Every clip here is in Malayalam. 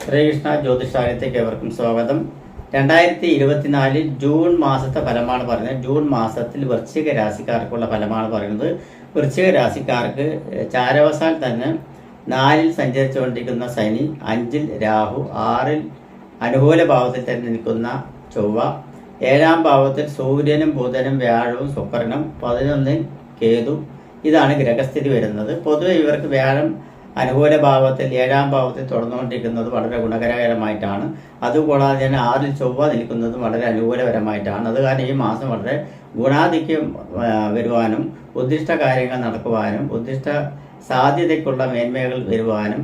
ശ്രീകൃഷ്ണ ജ്യോതിഷാലയത്തേക്ക് ഏവർക്കും സ്വാഗതം. 2024 ജൂൺ മാസത്തെ ഫലമാണ് പറയുന്നത്. ജൂൺ മാസത്തിൽ വൃശ്ചിക രാശിക്കാർക്കുള്ള ഫലമാണ് പറയുന്നത്. വൃശ്ചിക രാശിക്കാർക്ക് ചാരവശാൽ തന്നെ 4-ൽ സഞ്ചരിച്ചുകൊണ്ടിരിക്കുന്ന ശനി, 5-ൽ രാഹു, 6-ൽ അനുകൂല ഭാവത്തിൽ തന്നെ നിൽക്കുന്ന ചൊവ്വ, 7-ാം ഭാവത്തിൽ സൂര്യനും ബുധനും വ്യാഴവും ശുക്രനും, 11-ൽ കേതു. ഇതാണ് ഗ്രഹസ്ഥിതി വരുന്നത്. പൊതുവെ ഇവർക്ക് വ്യാഴം അനുകൂല ഭാവത്തിൽ 7-ാം ഭാവത്തിൽ തുടർന്നുകൊണ്ടിരിക്കുന്നത് വളരെ ഗുണകരമായിട്ടാണ്. അതുകൂടാതെ തന്നെ 6-ൽ ചൊവ്വ നിൽക്കുന്നതും വളരെ അനുകൂലപരമായിട്ടാണ്. അത് കാരണം ഈ മാസം വളരെ ഗുണാധിക്യം വരുവാനും ഉദ്ദിഷ്ട കാര്യങ്ങൾ നടക്കുവാനും ഉദ്ദിഷ്ട സാധ്യതയ്ക്കുള്ള മേന്മകൾ വരുവാനും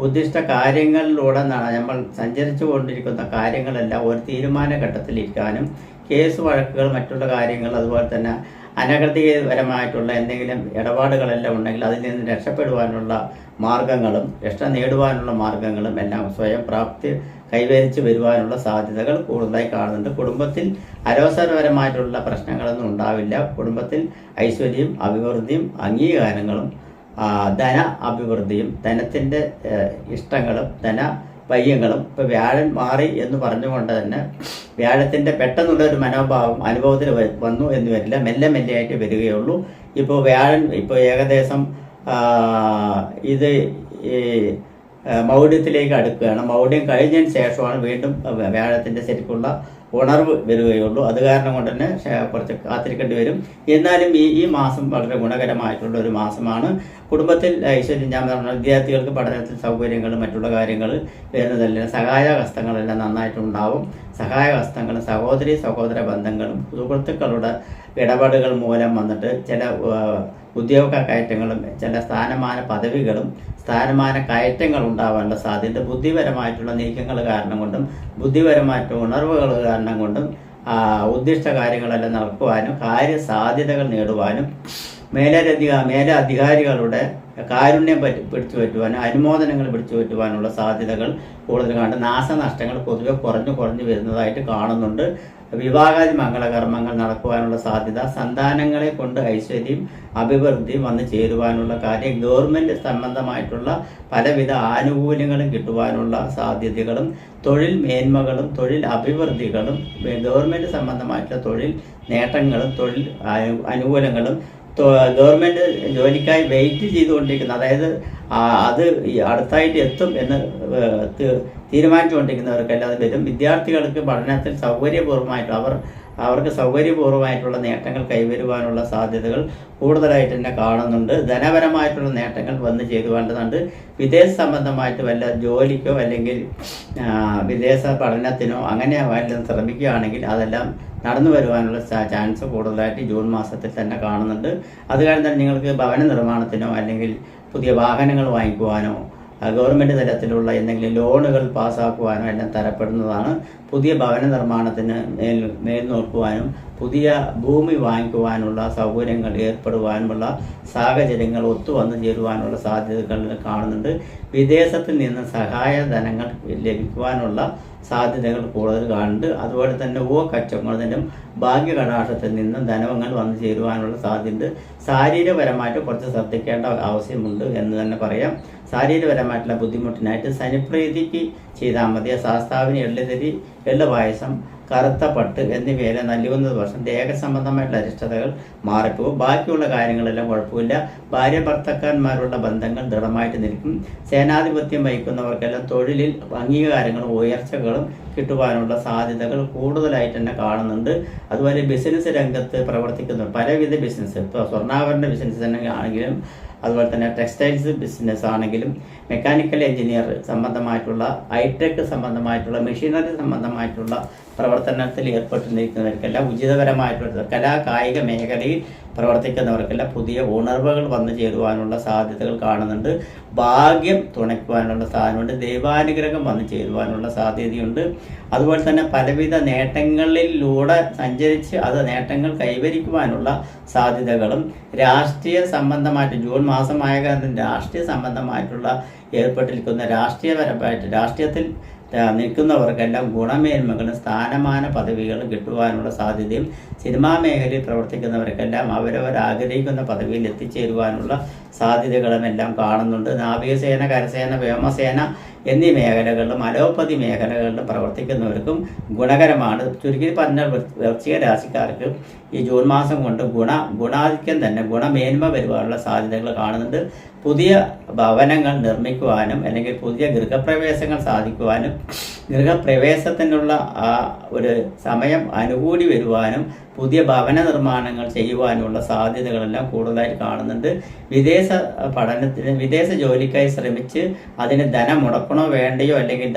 ഉദ്ദിഷ്ട കാര്യങ്ങളിലൂടെ നമ്മൾ സഞ്ചരിച്ചു കൊണ്ടിരിക്കുന്ന കാര്യങ്ങളെല്ലാം ഒരു തീരുമാന ഘട്ടത്തിലിരിക്കാനും കേസ് വഴക്കുകൾ മറ്റുള്ള കാര്യങ്ങൾ അതുപോലെ തന്നെ അനധികൃതപരമായിട്ടുള്ള എന്തെങ്കിലും ഇടപാടുകളെല്ലാം ഉണ്ടെങ്കിൽ അതിൽ നിന്ന് രക്ഷപ്പെടുവാനുള്ള മാർഗങ്ങളും രക്ഷ നേടുവാനുള്ള മാർഗങ്ങളും എല്ലാം സ്വയം പ്രാപ്തി കൈവരിച്ച് വരുവാനുള്ള സാധ്യതകൾ കൂടുതലായി കാണുന്നുണ്ട്. കുടുംബത്തിൽ അരോസരപരമായിട്ടുള്ള പ്രശ്നങ്ങളൊന്നും ഉണ്ടാവില്ല. കുടുംബത്തിൽ ഐശ്വര്യം, അഭിവൃദ്ധിയും അംഗീകാരങ്ങളും ധന അഭിവൃദ്ധിയും ധനത്തിൻ്റെ ഇഷ്ടങ്ങളും ധന വയ്യങ്ങളും ഇപ്പോൾ വ്യാഴൻ മാറി എന്ന് പറഞ്ഞുകൊണ്ട് തന്നെ വ്യാഴത്തിൻ്റെ പെട്ടെന്നുള്ളൊരു മനോഭാവം അനുഭവത്തിൽ വന്നു എന്ന് വരില്ല. മെല്ലെ മെല്ലെയായിട്ട് വരികയുള്ളൂ. ഇപ്പോൾ വ്യാഴൻ ഇപ്പോൾ ഏകദേശം ഇത് ഈ മൗഢ്യത്തിലേക്ക് അടുക്കുകയാണ്. മൗഢ്യം കഴിഞ്ഞതിന് ശേഷമാണ് വീണ്ടും വ്യാഴത്തിൻ്റെ ശരിക്കുള്ള ഉണർവ് വരികയുള്ളൂ. അത് കാരണം കൊണ്ട് തന്നെ കുറച്ച് കാത്തിരിക്കേണ്ടി വരും. എന്നാലും ഈ മാസം വളരെ ഗുണകരമായിട്ടുള്ള ഒരു മാസമാണ്. കുടുംബത്തിൽ ഐശ്വര്യം, ഞാൻ പറഞ്ഞ വിദ്യാർത്ഥികൾക്ക് പഠനത്തിൽ സൗകര്യങ്ങൾ മറ്റുള്ള കാര്യങ്ങൾ വരുന്നതെല്ലാം സഹായ ഹസ്തങ്ങളെല്ലാം നന്നായിട്ടുണ്ടാവും. സഹായ ഹസ്തങ്ങളും സഹോദര ബന്ധങ്ങളും സുഹൃത്തുക്കളുടെ ഇടപാടുകൾ മൂലം വന്നിട്ട് ചില ഉദ്യോഗ കയറ്റങ്ങളും ചില സ്ഥാനമാന പദവികളും സ്ഥാനമാന കയറ്റങ്ങൾ ഉണ്ടാവാനുള്ള സാധ്യത ബുദ്ധിപരമായിട്ടുള്ള നീക്കങ്ങൾ കാരണം കൊണ്ടും ബുദ്ധിപരമായിട്ടുള്ള ഉണർവുകൾ കാരണം കൊണ്ടും ഉദ്ദിഷ്ട കാര്യങ്ങളെല്ലാം നടക്കുവാനും കാര്യസാധ്യതകൾ നേടുവാനും മേലധികാരികളുടെ കാരുണ്യം പിടിച്ചു പറ്റുവാനും അനുമോദനങ്ങൾ പിടിച്ചു പറ്റുവാനുള്ള സാധ്യതകൾ കൂടുതൽ കാണുന്നുണ്ട്. നാശനഷ്ടങ്ങൾ പൊതുവെ കുറഞ്ഞു വരുന്നതായിട്ട് കാണുന്നുണ്ട്. വിവാഹാദി മംഗളകർമ്മങ്ങൾ നടക്കുവാനുള്ള സാധ്യത, സന്താനങ്ങളെ കൊണ്ട് ഐശ്വര്യം അഭിവൃദ്ധിയും വന്നു ചേരുവാനുള്ള കാര്യം, ഗവൺമെൻറ് സംബന്ധമായിട്ടുള്ള പലവിധ ആനുകൂല്യങ്ങളും കിട്ടുവാനുള്ള സാധ്യതകളും തൊഴിൽ മേന്മകളും തൊഴിൽ അഭിവൃദ്ധികളും ഗവൺമെൻറ് സംബന്ധമായിട്ടുള്ള തൊഴിൽ നേട്ടങ്ങളും തൊഴിൽ അനുകൂലങ്ങളും ഗവൺമെൻറ് ജോലിക്കായി വെയിറ്റ് ചെയ്തുകൊണ്ടിരിക്കുന്ന, അതായത് അത് അടുത്തായിട്ട് എത്തും എന്ന് തീരുമാനിച്ചുകൊണ്ടിരിക്കുന്നവർക്കെല്ലാം അത് വരും. വിദ്യാർത്ഥികൾക്ക് പഠനത്തിൽ അവർക്ക് സൗകര്യപൂർവ്വമായിട്ടുള്ള നേട്ടങ്ങൾ കൈവരുവാനുള്ള സാധ്യതകൾ കൂടുതലായിട്ട് തന്നെ കാണുന്നുണ്ട്. ധനപരമായിട്ടുള്ള നേട്ടങ്ങൾ വന്നു ചേരുവാനുണ്ട്. വിദേശ സംബന്ധമായിട്ട് വല്ല ജോലിക്കോ അല്ലെങ്കിൽ വിദേശ പഠനത്തിനോ അങ്ങനെ വല്ലതും ശ്രമിക്കുകയാണെങ്കിൽ അതെല്ലാം നടന്നു വരുവാനുള്ള ചാൻസ് കൂടുതലായിട്ട് ജൂൺ മാസത്തിൽ തന്നെ കാണുന്നുണ്ട്. അത് കാരണം തന്നെ നിങ്ങൾക്ക് ഭവന നിർമ്മാണത്തിനോ അല്ലെങ്കിൽ പുതിയ വാഹനങ്ങൾ വാങ്ങിക്കുവാനോ ഗവൺമെൻറ് തലത്തിലുള്ള എന്തെങ്കിലും ലോണുകൾ പാസ്സാക്കുവാനോ എല്ലാം തരപ്പെടുന്നതാണ്. പുതിയ ഭവന നിർമ്മാണത്തിന് മേൽനോക്കുവാനും പുതിയ ഭൂമി വാങ്ങിക്കുവാനുള്ള സൗകര്യങ്ങൾ ഏർപ്പെടുവാനുമുള്ള സാഹചര്യങ്ങൾ ഒത്തുവന്നു ചേരുവാനുള്ള സാധ്യതകൾ കാണുന്നുണ്ട്. വിദേശത്തിൽ നിന്ന് സഹായ ധനങ്ങൾ ലഭിക്കുവാനുള്ള സാധ്യതകൾ കൂടുതൽ കാണുന്നുണ്ട്. അതുപോലെ തന്നെ കച്ചവടത്തിനും ഭാഗ്യകടാക്ഷത്തിൽ നിന്നും ധനങ്ങൾ വന്നു ചേരുവാനുള്ള സാധ്യത. ശാരീരികപരമായിട്ട് കുറച്ച് ശ്രദ്ധിക്കേണ്ട ആവശ്യമുണ്ട് എന്ന് തന്നെ പറയാം. ശാരീരികപരമായിട്ടുള്ള ബുദ്ധിമുട്ടിനായിട്ട് ശനിപ്രീതിക്ക് ചെയ്താൽ മതി. ശാസ്താവിന് എള്ളുതിരി, എള്ളുപായസം, കറുത്ത പട്ട് എന്നിവയെല്ലാം നൽകുന്നത് വർഷം ദേഹസംബന്ധമായിട്ടുള്ള അരിഷ്ടതകൾ മാറിപ്പോകും. ബാക്കിയുള്ള കാര്യങ്ങളെല്ലാം കുഴപ്പമില്ല. ഭാര്യ ഭർത്താക്കന്മാരുള്ള ബന്ധങ്ങൾ ദൃഢമായിട്ട് നിൽക്കും. സേനാധിപത്യം വഹിക്കുന്നവർക്കെല്ലാം തൊഴിലിൽ അംഗീകാരങ്ങളും ഉയർച്ചകളും കിട്ടുവാനുള്ള സാധ്യതകൾ കൂടുതലായിട്ട് തന്നെ കാണുന്നുണ്ട്. അതുപോലെ ബിസിനസ് രംഗത്ത് പ്രവർത്തിക്കുന്ന പലവിധ ബിസിനസ്, ഇപ്പോൾ സ്വർണ്ണാഭരണ ബിസിനസ് തന്നെ ആണെങ്കിലും അതുപോലെ തന്നെ ടെക്സ്റ്റൈൽസ് ബിസിനസ് ആണെങ്കിലും മെക്കാനിക്കൽ എഞ്ചിനീയർ സംബന്ധമായിട്ടുള്ള ഹൈടെക് സംബന്ധമായിട്ടുള്ള മെഷീനറി സംബന്ധമായിട്ടുള്ള പ്രവർത്തനത്തിൽ ഏർപ്പെട്ടിരിക്കുന്നവർക്കെല്ലാം ഉചിതപരമായിട്ടുള്ള കായിക മേഖലയിൽ പ്രവർത്തിക്കുന്നവർക്കെല്ലാം പുതിയ ഉണർവുകൾ വന്നു ചേരുവാനുള്ള സാധ്യതകൾ കാണുന്നുണ്ട്. ഭാഗ്യം തുണയ്ക്കുവാനുള്ള സാധ്യതയുണ്ട്. ദൈവാനുഗ്രഹം വന്നു ചേരുവാനുള്ള സാധ്യതയുണ്ട്. അതുപോലെ തന്നെ പലവിധ നേട്ടങ്ങളിലൂടെ സഞ്ചരിച്ച് അത് നേട്ടങ്ങൾ കൈവരിക്കുവാനുള്ള സാധ്യതകളും രാഷ്ട്രീയ സംബന്ധമായിട്ട് ജൂൺ മാസമായ കാരണം രാഷ്ട്രീയ സംബന്ധമായിട്ടുള്ള ഏർപ്പെട്ടിരിക്കുന്ന രാഷ്ട്രീയത്തിൽ നിൽക്കുന്നവർക്കെല്ലാം ഗുണമേന്മകളും സ്ഥാനമാന പദവികളും കിട്ടുവാനുള്ള സാധ്യതയും സിനിമാ മേഖലയിൽ പ്രവർത്തിക്കുന്നവർക്കെല്ലാം ആഗ്രഹിക്കുന്ന പദവിയിൽ എത്തിച്ചേരുവാനുള്ള സാധ്യതകളും എല്ലാം കാണുന്നുണ്ട്. നാവികസേന, കരസേന, വ്യോമസേന എന്നീ മേഖലകളിലും അലോപ്പതി മേഖലകളിലും പ്രവർത്തിക്കുന്നവർക്കും ഗുണകരമാണ്. ചുരുക്കി പറഞ്ഞാൽ വൃശ്ചിക രാശിക്കാർക്ക് ഈ ജൂൺ മാസം കൊണ്ട് ഗുണാധിക്യം തന്നെ ഗുണമേന്മ വരുവാനുള്ള സാധ്യതകൾ കാണുന്നുണ്ട്. പുതിയ ഭവനങ്ങൾ നിർമ്മിക്കുവാനും അല്ലെങ്കിൽ പുതിയ ഗൃഹപ്രവേശങ്ങൾ സാധിക്കുവാനും ഗൃഹപ്രവേശത്തിനുള്ള ആ ഒരു സമയം അനുകൂടി വരുവാനും പുതിയ ഭവന നിർമ്മാണങ്ങൾ ചെയ്യുവാനുമുള്ള സാധ്യതകളെല്ലാം കൂടുതലായിട്ട് കാണുന്നുണ്ട്. വിദേശ ജോലിക്കായി ശ്രമിച്ച് അതിന് ധനം മുടക്കണോ വേണ്ടയോ അല്ലെങ്കിൽ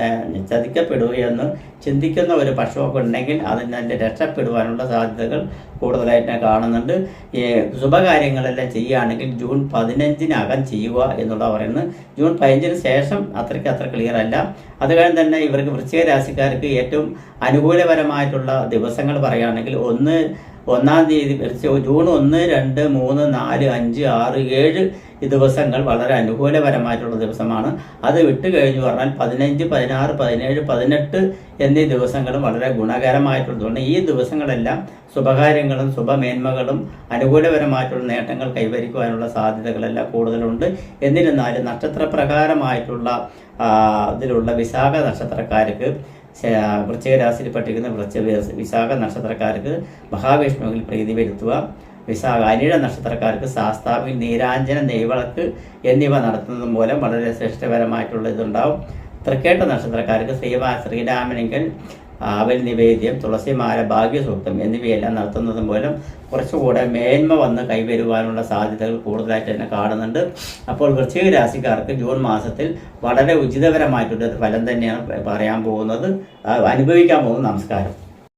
ചതിക്കപ്പെടുകയോ എന്ന് ചിന്തിക്കുന്ന ഒരു പക്ഷമൊക്കെ ഉണ്ടെങ്കിൽ അതിനെ രക്ഷപ്പെടുവാനുള്ള സാധ്യതകൾ കൂടുതലായിട്ട് കാണുന്നുണ്ട്. ഈ ശുഭകാര്യങ്ങളെല്ലാം ചെയ്യുകയാണെങ്കിൽ ജൂൺ 15-നകം ചെയ്യുക എന്നുള്ള പറയുന്നത്. ജൂൺ 15-ന് ശേഷം അത്ര ക്ലിയർ അല്ല. അത് കഴിഞ്ഞ് തന്നെ ഇവർക്ക് വൃശ്ചിക രാശിക്കാർക്ക് ഏറ്റവും അനുകൂലപരമായിട്ടുള്ള ദിവസങ്ങൾ പറയുകയാണെങ്കിൽ 1-ാം തീയതി ജൂൺ 1, 2, 3, 4, 5, 6, 7 ഈ ദിവസങ്ങൾ വളരെ അനുകൂലപരമായിട്ടുള്ള ദിവസമാണ്. അത് വിട്ട് കഴിഞ്ഞു പറഞ്ഞാൽ 15, 16, 17, 18 എന്നീ ദിവസങ്ങളും വളരെ ഗുണകരമായിട്ടുള്ളതുകൊണ്ട് ഈ ദിവസങ്ങളെല്ലാം ശുഭകാര്യങ്ങളും ശുഭമേന്മകളും അനുകൂലപരമായിട്ടുള്ള നേട്ടങ്ങൾ കൈവരിക്കുവാനുള്ള സാധ്യതകളെല്ലാം കൂടുതലുണ്ട്. എന്നിരുന്നാലും നക്ഷത്രപ്രകാരമായിട്ടുള്ള ഇതിലുള്ള വിശാഖ നക്ഷത്രക്കാർക്ക് വൃശ്ചിക രാശിയിൽ പഠിക്കുന്ന വിശാഖ നക്ഷത്രക്കാർക്ക് മഹാവിഷ്ണുവിൽ പ്രീതി വരുത്തുക. അനിഴ നക്ഷത്രക്കാർക്ക് ശാസ്താവിൽ നീരാഞ്ജന നെയ്വിളക്ക് എന്നിവ നടത്തുന്നത് മൂലം വളരെ ശ്രേഷ്ഠപരമായിട്ടുള്ള ഇതുണ്ടാവും. തൃക്കേട്ട നക്ഷത്രക്കാർക്ക് ശ്രീരാമനെങ്കിൽ അവൽ നിവേദ്യം, തുളസിമാല, ഭാഗ്യസൂക്തം എന്നിവയെല്ലാം നടത്തുന്നത് മൂലം കുറച്ചുകൂടെ മേന്മ വന്ന് കൈവരുവാനുള്ള സാധ്യതകൾ കൂടുതലായിട്ട് തന്നെ കാണുന്നുണ്ട്. അപ്പോൾ വൃശ്ചിക രാശിക്കാർക്ക് ജൂൺ മാസത്തിൽ വളരെ ഉചിതപരമായിട്ടുള്ളൊരു ഫലം തന്നെയാണ് പറയാൻ പോകുന്നത്, അനുഭവിക്കാൻ പോകുന്നത്. നമസ്കാരം.